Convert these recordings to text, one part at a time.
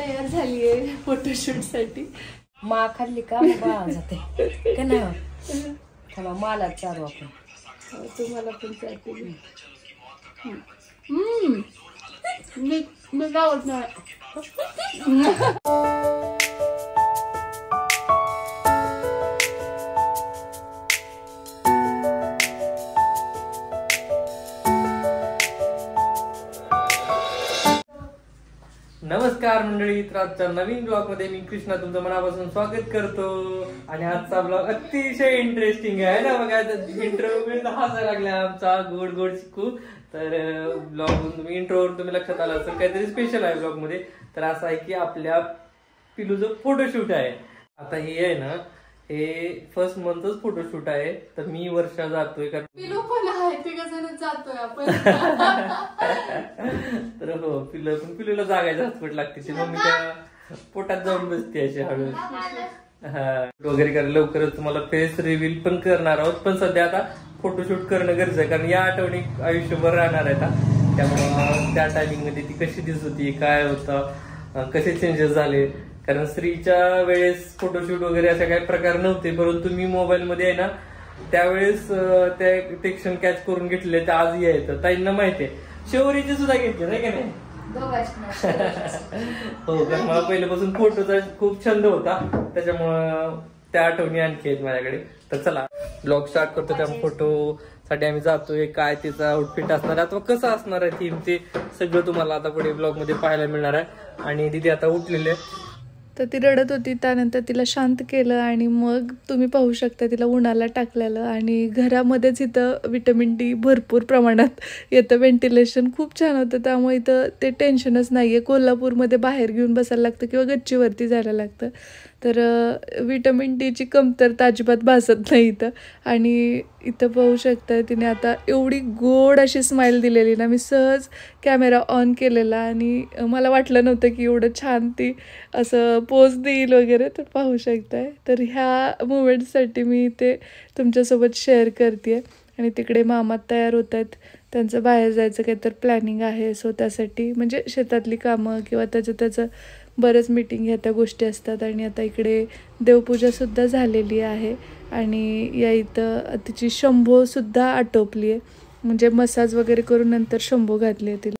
तयार झालीये फोटोशूट साठी. मा खाल्ली का बाळा जाते का नाही. चला मला चारू आपण. तुम्हाला पण चालते. मी गावत नाही. नमस्कार मंडळी, तर आजच्या नवीन ब्लॉग मध्ये मी कृष्णा तुमचं मनापासून स्वागत करतो. आणि आजचा ब्लॉग अतिशय इंटरेस्टिंग आहे ना. बघा इंटरव्ह्यू हसायला लागला आमचा गोड गोड शिकू. तर ब्लॉग तुम्ही इंट्रोवर तुम्ही लक्षात आला असेल काहीतरी स्पेशल आहे ब्लॉग मध्ये. तर असं आहे की आपल्या पिलूचं फोटोशूट आहे. आता हे आहे ना, हे फर्स्ट मंथच फोटोशूट आहे. तर मी वर्षा जातोय कारण पिलू पण आहे, तिघजण जातोय आपण. तर हो, पिलूला जागायचं हसपट लागते. ती मम्मीच्या पोटात जाऊन बसते अशी हळू. वगैरे करा लवकरच तुम्हाला फेस रिव्हील पण करणार आहोत. पण सध्या आता फोटोशूट करणं गरजेचं आहे कारण या आठवणी आयुष्यभर राहणार आहेत. त्यामुळे त्या टायमिंग मध्ये ती कशी दिसत होती, काय होतं, कसे चेंजेस झाले. कारण स्त्रीच्या वेळेस फोटोशूट वगैरे असे काही प्रकार नव्हते. परंतु मी मोबाईल मध्ये आहे ना त्यावेळेस ते क्षण कॅच करून घेतले. ते आजही आहेत, ताईंना माहितीये. शेवरीचे सुद्धा घेतले नाही का नाही. हो, कारण मला पहिल्यापासून फोटोचा खूप छंद होता. त्याच्यामुळं त्या आठवणी आणखी आहेत माझ्याकडे. तर चला ब्लॉग स्टार्ट करतो. त्या फोटो साठी आम्ही जातोय. काय तिचा आउटफिट असणार आहे अथवा कसं असणार आहे थीम, ते सगळं तुम्हाला आता पुढे ब्लॉग मध्ये पाहायला मिळणार आहे. आणि तिथे आता उठलेले तर ती रडत होती. त्यानंतर तिला शांत केलं आणि मग तुम्ही पाहू शकता तिला उन्हाला टाकलेलं. आणि घरामध्येच इथं विटॅमिन डी भरपूर प्रमाणात येतं. व्हेंटिलेशन खूप छान होतं, त्यामुळे इथं ते टेन्शनच नाही आहे. कोल्हापूरमध्ये बाहेर घेऊन बसायला लागतं किंवा गच्चीवरती जायला लागतं. तर विटॅमिन डीची कमतरता अजिबात भासत नाही इथं. आणि इथं पाहू शकता तिने आता एवढी गोड अशी स्माईल दिलेली ना. मी सहज कॅमेरा ऑन केलेला आणि मला वाटलं नव्हतं की एवढं छान ती असं पोज देईल वगैरे. तर पाहू शकताय. तर ह्या मुमेंटसाठी मी ते तुमच्यासोबत शेअर करते. आणि तिकडे मामा तयार होत आहेत. त्यांचं बाहेर जायचं काहीतरी प्लॅनिंग आहे. सो त्यासाठी म्हणजे शेतातली कामं किंवा त्याचं बरंच मीटिंग ह्या त्या गोष्टी असतात. आणि आता इकडे देवपूजासुद्धा झालेली आहे. आणि या इथं तिची शंभोसुद्धा आटोपली आहे. म्हणजे मसाज वगैरे करून नंतर शंभो घातली आहे तिला.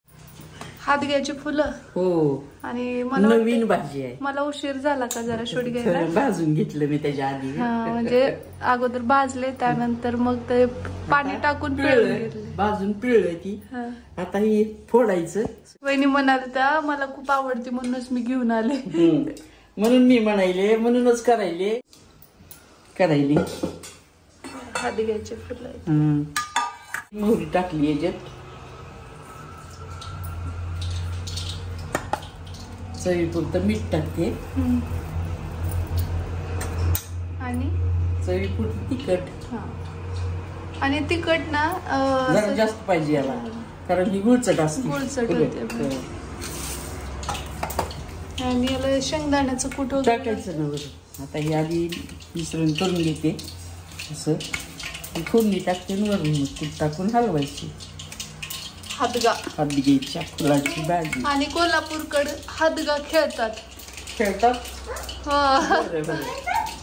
हात घ्यायची फुलं. हो, आणि मला नवीन भाजी आहे. मला उशीर झाला का जरा शूट घ्यायला. भाजून घेतलं मी त्याच्या आधी. म्हणजे अगोदर भाजले, त्यानंतर मग ते पाणी टाकून पिळून घेतले. भाजून पिळलं ती. आता हे फोडायचं. वहिनी म्हणाल त्या मला खूप आवडते म्हणूनच मी घेऊन आले. म्हणून मी म्हणायले, म्हणूनच करायले. हात घ्यायचे फुलं. मोहरी टाकली याच्यात. चवीपुरतं मीठ टाकते. आणि चवीपुरतं तिखट. आणि तिखट ना जरा जास्त पाहिजे याला, कारण ही गुळचट असते. गुळचट होते. आणि याला शेंगदाण्याचं कूट टाकायचं ना. आता हे आधी मिश्रण करून घेते. असं फोडणी टाकते, वरून कूट टाकून हलवायची. हादगा घ्यायच्या फुलाची भाजी. आणि कोल्हापूरकडे हादगा खेळतात.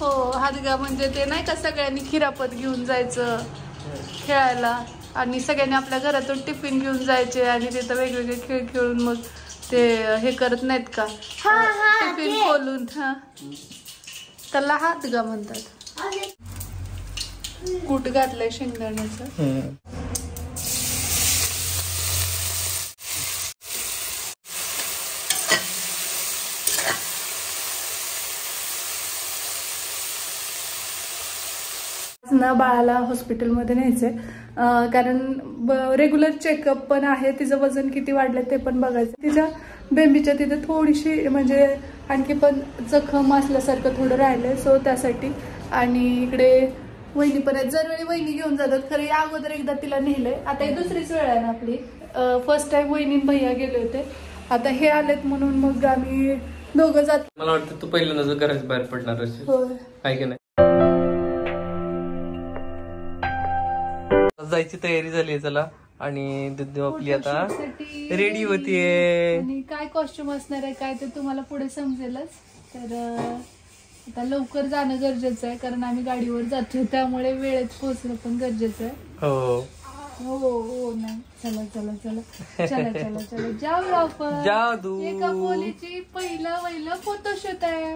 हो, हादगा म्हणजे ते नाही का सगळ्यांनी खिरापत घेऊन जायचं खेळायला. आणि सगळ्यांनी आपल्या घरातून टिफिन घेऊन जायचे आणि तिथं वेगवेगळे खेळ खेळून मग ते हे करत नाहीत का टिफिन खोलून. त्याला हादगा म्हणतात. कूट घातलंय शेंगदाण्याचं. ना बाळाला हॉस्पिटलमध्ये न्यायचंय कारण रेग्युलर चेकअप पण आहे. तिचं वजन किती वाढलंय ते पण बघायचं. तिच्या बेंबीच्या तिथे थोडीशी म्हणजे आणखी पण जखम असल्यासारखं थोडं राहिलंय. सो त्यासाठी. आणि इकडे वहिनी पण आहेत. दरवेळी वहिनी घेऊन जातात. खरं या अगोदर एकदा तिला नेलंय. आता ही दुसरीच वेळ आहे ना आपली. फर्स्ट टाइम वहिनी भैया गेले होते. आता हे आलेत म्हणून मग आम्ही दोघं जात. मला वाटतं तू पहिल्यांदा घराच्या बाहेर पडणार आहे की नाही. जायची तयारी झाली. चला आणि आपली आता रेडी होतीये. आणि काय कॉस्ट्युम असणार आहे काय ते तुम्हाला पुढे समजेलच. तर आता लवकर जाणं गरजेचं आहे कारण आम्ही गाडीवर जातो त्यामुळे वेळेत पोहोचणं पण गरजेचं आहे. हो हो नाही चला चला चला चला चला चला जाऊया आपण. जादू. एका मुलीची पहिलं फोटोशूट आहे.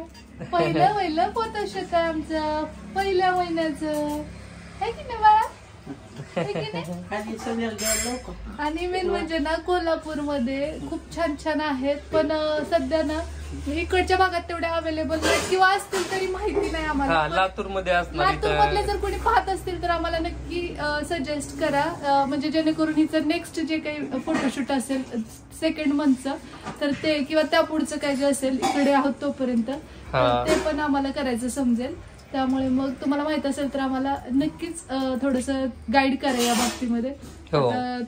पहिलं फोटोशूट आहे आमचं पहिल्या महिन्याचं आहे की नाही बाळा. आणि मेन म्हणजे ना कोल्हापूरमध्ये खूप छान छान आहेत पण सध्या ना इकडच्या भागात तेवढ्या अवेलेबल नाही किंवा असतील तरी माहिती नाही आम्हाला. लातूर मध्ये लातूर मधले जर कोणी पाहत असतील तर आम्हाला नक्की सजेस्ट करा म्हणजे जेणेकरून हिचं नेक्स्ट जे काही फोटोशूट असेल 2nd मंथचं तर ते किंवा त्या पुढचं काय जे असेल इकडे आहोत तोपर्यंत ते पण आम्हाला करायचं समजेल. त्यामुळे मग तुम्हाला माहित असेल तर आम्हाला नक्कीच थोडंसं गाईड करा या बाबतीमध्ये.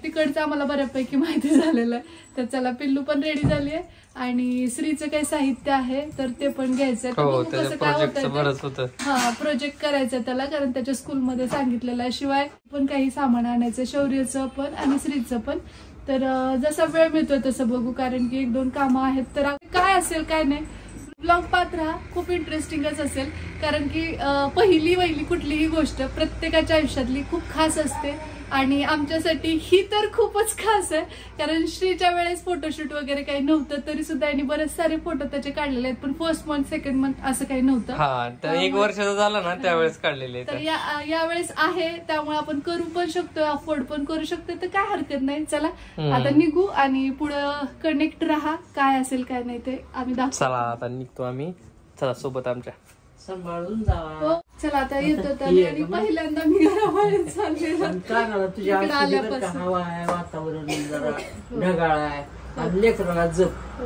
तिकडचं आम्हाला बऱ्यापैकी माहिती झालेलं आहे. तर चला पिल्लू पण रेडी झाली आहे आणि श्रीचं काही साहित्य आहे तर ते पण घ्यायचंय. कसं काय होतं हा प्रोजेक्ट करायचा त्याला कारण त्याच्या स्कूलमध्ये सांगितलेलं आहे. शिवाय पण काही सामान आणायचं शौर्यचं पण आणि श्रीचं पण. तर जसा वेळ मिळतोय तसं बघू कारण की 1-2 कामं आहेत. तर काय असेल काय नाही ब्लॉग पाहत राहा खूप इंटरेस्टिंगच असेल कारण की पहिली कुठलीही गोष्ट प्रत्येकाच्या आयुष्यातली खूप खास असते आणि आमच्यासाठी ही तर खूपच खास आहे कारण श्रीच्या वेळेस फोटोशूट वगैरे काही नव्हतं तरी सुद्धा यांनी बरेच सारे फोटो त्याचे काढलेले आहेत पण 1st मंथ 2nd मंथ असं काही नव्हतं. 1 वर्षाचा झाला ना त्यावेळेस काढलेले. तर यावेळेस आहे त्यामुळे आपण करू पण शकतो अफोर्ड पण करू शकतो तर काय हरकत नाही. चला आता निघू आणि पुढं कनेक्ट राहा काय असेल काय नाही ते आम्ही दाखवू. चला आता निघतो आम्ही. चला सोबत आमच्या सांभाळून जावा. चला आता येतो आणि पहिल्यांदा मी घराबाहेर चालले तुझ्या हवा आहे वातावरण जरा ढगाळ आहे आणि लेकराला जप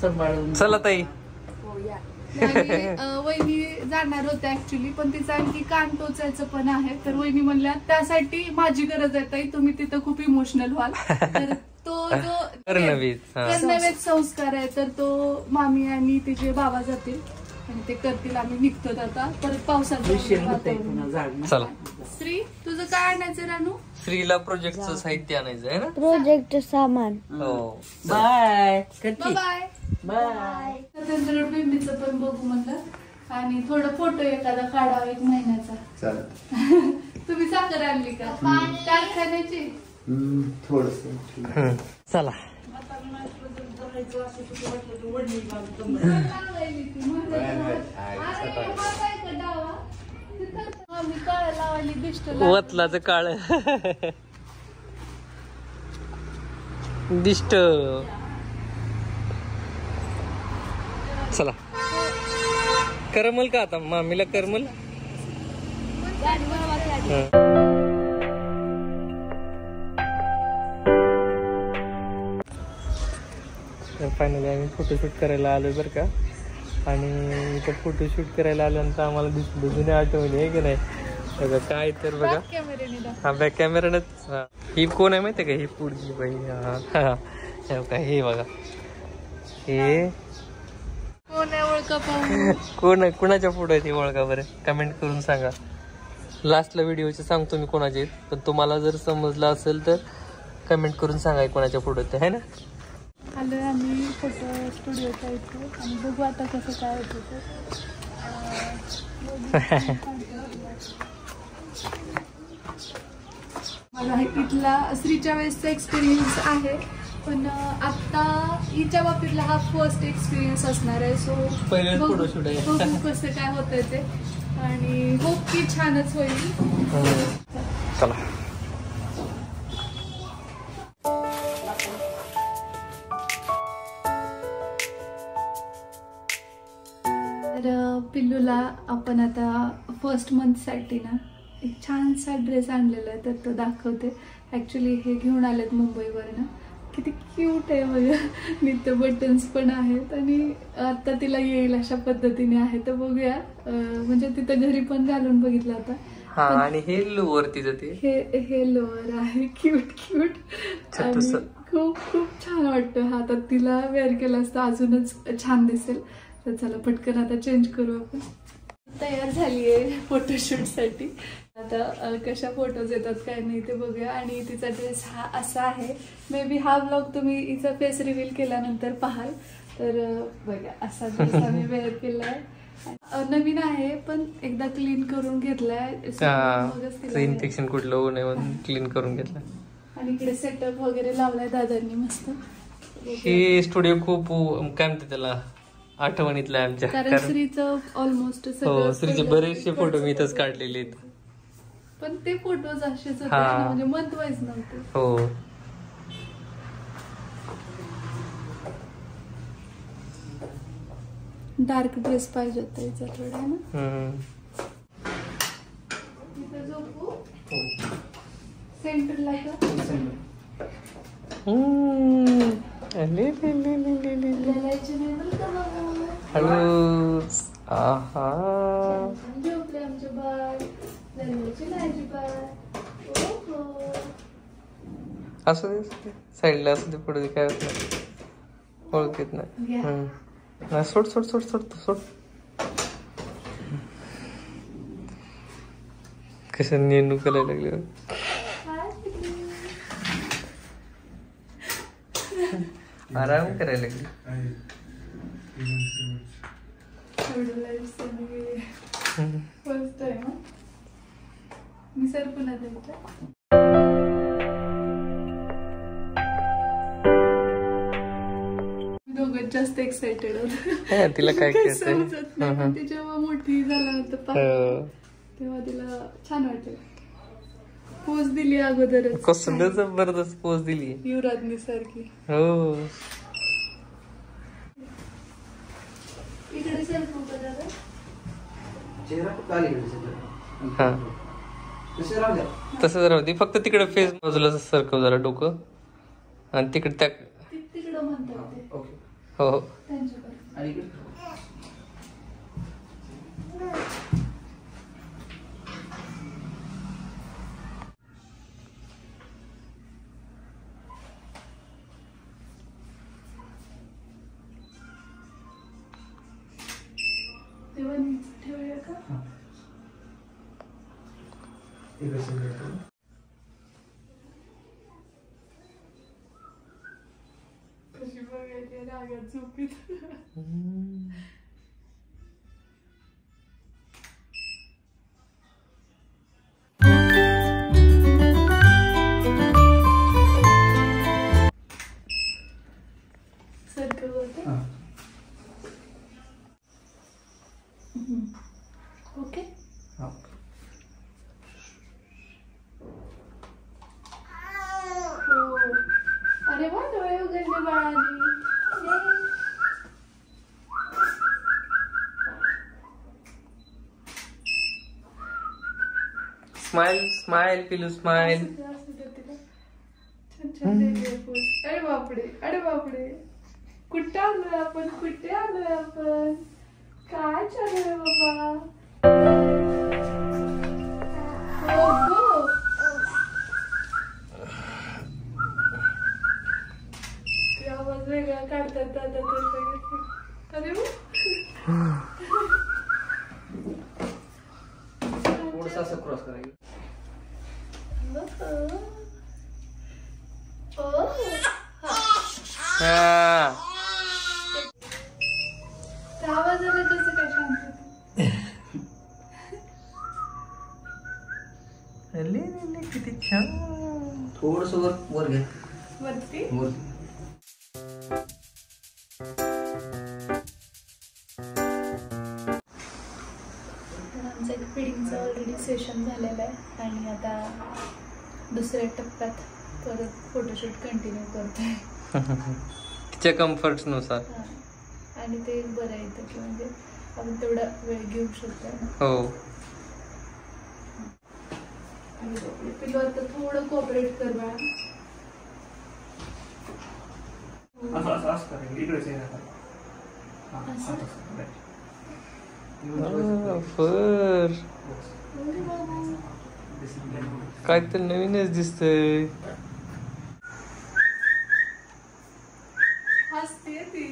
सांभाळून. चला ताई. वहिनी जाणार होत्या ऍक्च्युली पण तिचं आणखी कान टोचायचं पण आहे तर वहिनी म्हणल्या त्यासाठी माझी गरज आहे ताई तुम्ही तिथं खूप इमोशनल व्हाल. तर तो जो कर्णवेद संस्कार आहे तर तो मामी आणि तिचे बाबा जातील आणि ते करतील. आम्ही निघतो आता परत पावसाचं. चला श्री तुझं काय आणायचं रानू. श्रीला प्रोजेक्टचं साहित्य आणायचं आहे ना. प्रोजेक्ट सामान. हो बाय बाय बाय. त्याच्याकडे बेंबीचं पण बघू म्हणलं आणि थोडं फोटो एखादा काढावा 1 महिन्याचा. तुम्ही साखर आणली का कारखान्याची. थोडस चला वतलाच काळ दिष्ट. चला करमल का आता मामीला करमल. फायनली आम्ही फोटोशूट करायला आलोय बरं का आणि इथं फोटोशूट करायला आल्यानंतर आम्हाला दिसलं जुने आठवणी आहे की नाही. बघा काय तर बघा हा बॅक कॅमेरानच. ही कोण आहे माहिती का ही पुढची बाई. हा हे बघा हे कोण आहे कुणाच्या फोटो आहे ओळखा बरं कमेंट करून सांगा. लास्टला व्हिडिओचे सांगतो मी कोणाचे आहेत पण तुम्हाला जर समजलं असेल तर कमेंट करून सांगा कोणाच्या फोटो ते आहे ना. आलोय आम्ही फोटो स्टुडिओच्या इथे आणि बघू आता कसं काय होतं मला इथला श्रीच्या वेळेसचा एक्सपिरियन्स आहे पण आता हिच्या बाबतीतला हा फर्स्ट एक्सपिरियन्स असणार आहे. सो फोटोशूट आहे बघू कसं काय होतंय ते आणि होप की छानच होईल. चला तर पिल्लूला आपण आता 1st मंथसाठी ना एक छानसा ड्रेस आणलेला आहे तर तो दाखवते. ॲक्च्युली हे घेऊन आलेत मुंबईवरनं. किती क्यूट आहे बघा. नित्य बटन्स पण आहेत आणि आता तिला येईल अशा पद्धतीने आहे तर बघूया. म्हणजे तिथं घरी पण घालून बघितलं आता. आणि हे लोअर तिचं ते हे लोअर आहे क्यूट आणि खूप छान वाटतं. हा आता तिला वेअर केला असता अजूनच छान दिसेल. तर चला पटकन आता चेंज करू आपण. तयार झालीये फोटोशूट साठी. आता कशा फोटोज येतात काय नाही ते बघूया. आणि तिचा ड्रेस हा असा आहे. मे बी हा ब्लॉग तुम्ही हिचा फेस रिव्हील केल्यानंतर पाहाल. तर बघा असा ड्रेस आम्ही वेअर केलाय. नवीन आहे पण एकदा क्लीन करून घेतलाय. इन्फेक्शन कुठलं होऊ नये म्हणून क्लीन करून घेतलं. आणि इकडे सेटअप वगैरे लावलाय दादांनी मस्त. ही स्टुडिओ खूप काय म्हणते त्याला आठवणीतलं आहे आमच्या. कारण श्रीचं ऑलमोस्ट हो, श्रीचे बरेचसे फोटो मी इथंच काढलेले आहेत. पण ते फोटोज असेच होते ना, म्हणजे मंथ वाईज नव्हते. हो. डार्क ड्रेस पाहिजे होता याचा थोडा ना. झोपू सेंटरला हळूच. आहा, झोपले आमचे बाळ. असू दे साईडला असू दे पुढे काय होत नाही. ओळखीत नाही. सोड सोड सोड सोड सोड. कसं नेणू करायला लागले. आराम करायला लागली. फर्स्ट टाइम मी सर पुन्हा दोघं जास्त एक्साइटेड होत. तिला काय समजत नाही पण ती जेव्हा मोठी झाल्यानंतर तेव्हा तिला छान वाटेल. पोज दिली अगोदरच. कसं जबरदस्त पोज दिली युवराजनी सारखी. हो. इकडे सेल्फ होता दादा. हा तसंच राहू दे. फक्त तिकडे फेस बाजूला सरकव जरा डोकं. आणि तिकडे त्या तिकडं म्हणतात ते. हो हो. त्यांच्याकडे ठेवूया का. कशी बघायची रागात झोपीत. सारखं होतं. ओके. अरे वा डोळे उघडले बाळाने. स्माइल स्माइल पिलू स्माइल. छान छान देते पोज. अरे बापडे अरे बापडे. कुठे आलोय आपण कुठे आलोय आपण. काय चालू आहे बाबा. ते आवाज वेगळा काढतात दादा तर. अरे थोडंसं असं क्रॉस करायचं. त्या आवाजाला कसं काय शांत. किती छान. थोडस वर घ्या. वरती आमचं फिडिंगचं ऑलरेडी सेशन झालेलं आहे. आणि आता दुसऱ्या टप्प्यात परत फोटोशूट कंटिन्यू करतोय तिच्या कम्फर्ट नुसार. आणि ते बरं येतं की म्हणजे आपण तेवढा वेळ घेऊ शकतो. हो. पिलो आता थोडं कोऑपरेट कर बाळा. काय तर नवीनच दिसतंय. हसते ती.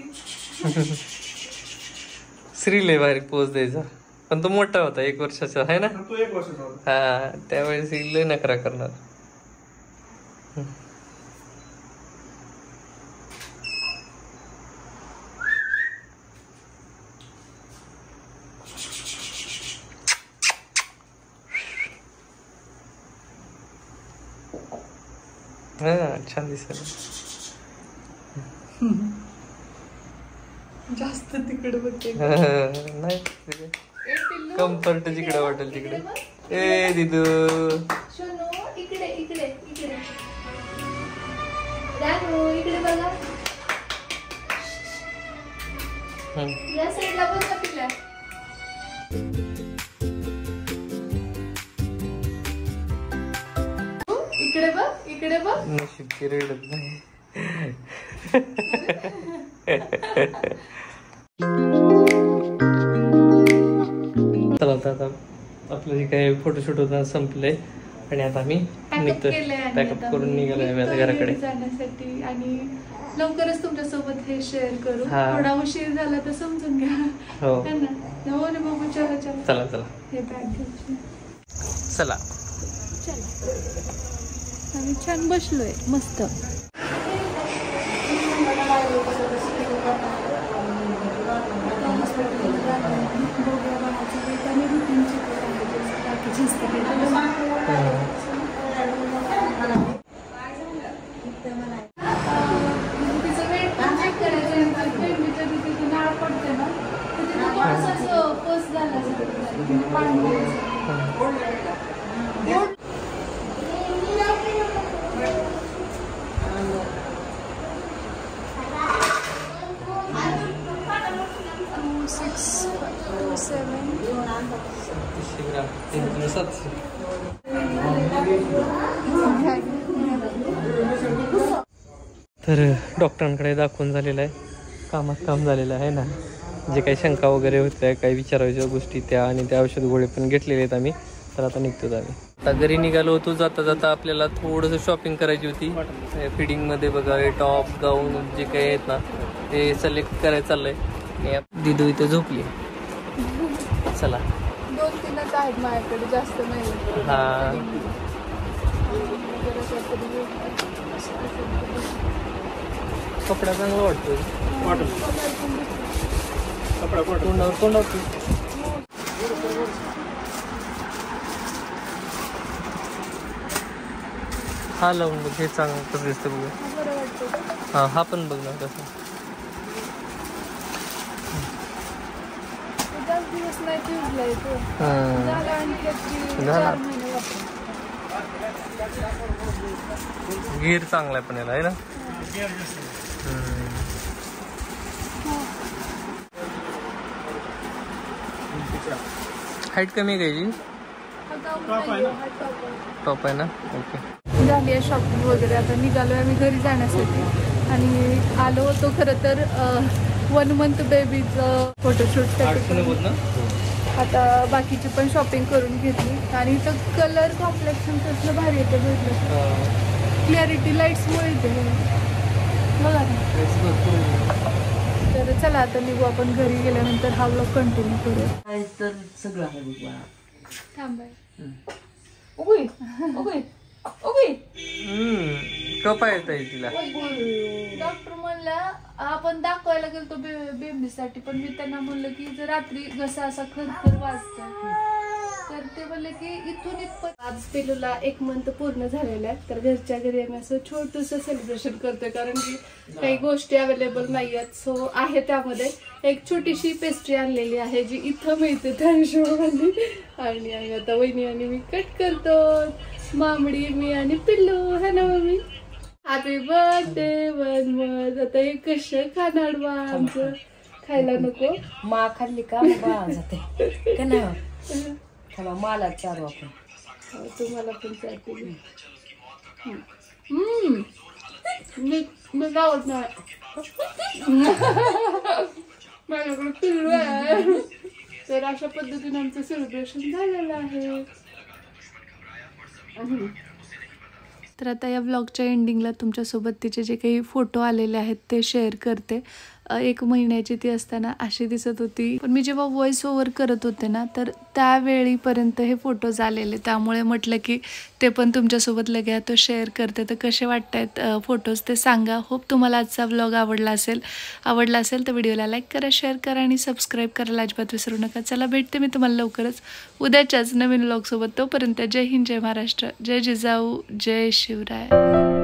श्रीले भारी पोच द्यायचा. पण तो मोठा होता 1 वर्षाचा आहे ना. तो 1 वर्षाचा होता. हा त्यावेळेस ही लय नखरा करणार. हा छान दिसत. जास्त तिकडे बघते. नाही कम्फर्ट जिकडे वाटेल तिकडे. ए दिदू शोनो इकडे इकडे इकडे रानू इकडे बघा. या साईडला बघा पिल्या. इकडे बघ इकडे बघ. नशीब की रडत नाही. चला आता आपलं जे काही फोटोशूट होतं संपलंय आणि आता आम्ही निघतोय. पॅकअप करून निघालोय आम्ही आता घराकडे जाण्यासाठी आणि लवकरच तुमच्या सोबत हे शेअर करू. हा. थोडा उशीर झाला तर समजून घ्या. हो है ना? हो ना बाबू चला चला. चला चला हे बॅग घ्यायची. चला. आम्ही छान बसलोय मस्त. तिचं वेट पण चेक करायचं. पेंडीच्या तिथे नाळ पडते ना तर तिथे थोडंसं पस झाला तर डॉक्टरांकडे दाखवून झालेलं आहे. कामात काम झालेलं आहे ना. जे काही शंका वगैरे होत्या काही विचारायच्या गोष्टी त्या आणि त्या औषध गोळे पण घेतलेले आहेत आम्ही. तर आता निघतो आम्ही. आता घरी निघालो होतो. जाता जाता आपल्याला थोडंसं शॉपिंग करायची होती. फिडिंगमध्ये बघा हे टॉप गाऊन जे काही आहेत ना ते सिलेक्ट करायचं चाललंय. दिदू इथे झोपली. चला 2-3च आहेत माझ्याकडे जास्त नाही. हा कपडा चांगला वाटतोय. तोंडावर तोंडावर हा लावून बघ. हे चांगलं कसं दिसतं बघ. हा हा पण बघ ना कसं. दिवस नाही झाला. गिअर चांगला आहे पण याला आहे ना. हाईट कमी आहे का याची. टॉप आहे ना. ओके झाली आहे शॉपिंग वगैरे. आता निघालो आहे आम्ही घरी जाण्यासाठी आणि आलो होतो खरं तर 1 month बेबीचं फोटोशूटसाठी. आता बाकीची पण शॉपिंग करून घेतली आणि इथं कलर कॉम्प्लेक्शन कसलं भारी येतं भेटलं. क्लॅरिटी लाईट्समुळे येते बघा ना. तर चला आता निघू आपण. घरी गेल्यानंतर हा व्लॉग कंटिन्यू करूया. तर सगळं आहे बघ. थांबाय कपा येत आहे तिला. डॉक्टर म्हणला आपण दाखवायला गेलो बेबीसाठी पण मी त्यांना म्हणलं की जर रात्री घसा असा खरखर वाजतो तर ते म्हणले की इथून इथपर्यंत. आज पिलूला 1 month पूर्ण झालेला आहे. तर घरच्या घरी आम्ही असं छोटंसं सेलिब्रेशन करतोय कारण की काही गोष्टी अवेलेबल नाही आहेत. सो आहे त्यामध्ये एक छोटीशी पेस्ट्री आणलेली आहे जी इथं मिळते त्या हिशोबाने. आणि आम्ही आता वहिनी आणि मी कट करतो. मामडी मी आणि पिल्लू है ना मम्मी. Happy birthday वनमत. आता हे कसं खाणार बा आमचं. खायला नको. मा खाल्ली का जाते का नाही. चला मला चारू आपण. तुम्हाला पण चालते. मी गावत नाही. माझ्याकडे पिल्लू आहे. तर अशा पद्धतीने आमचं सेलिब्रेशन झालेलं आहे. तर आता या व्लॉगच्या एंडिंगला तुमच्यासोबत तिचे जे काही फोटो आलेले आहेत ते शेअर करते. 1 महिन्याची ती असताना अशी दिसत होती. पण मी जेव्हा व्हॉइस ओव्हर करत होते ना, तर त्यावेळीपर्यंत हे फोटोज आलेले, त्यामुळे म्हटलं की ते पण तुमच्यासोबत लगे तो शेअर करते. तर कसे वाटतायत फोटोज ते सांगा. होप तुम्हाला आजचा व्लॉग आवडला असेल तर व्हिडिओला लाईक करा, शेअर करा आणि सबस्क्राईब करायला अजिबात विसरू नका. चला भेटते मी तुम्हाला लवकरच उद्याच्याच नवीन व्लॉगसोबत. तोपर्यंत जय हिंद, जय महाराष्ट्र, जय जिजाऊ, जय शिवराय.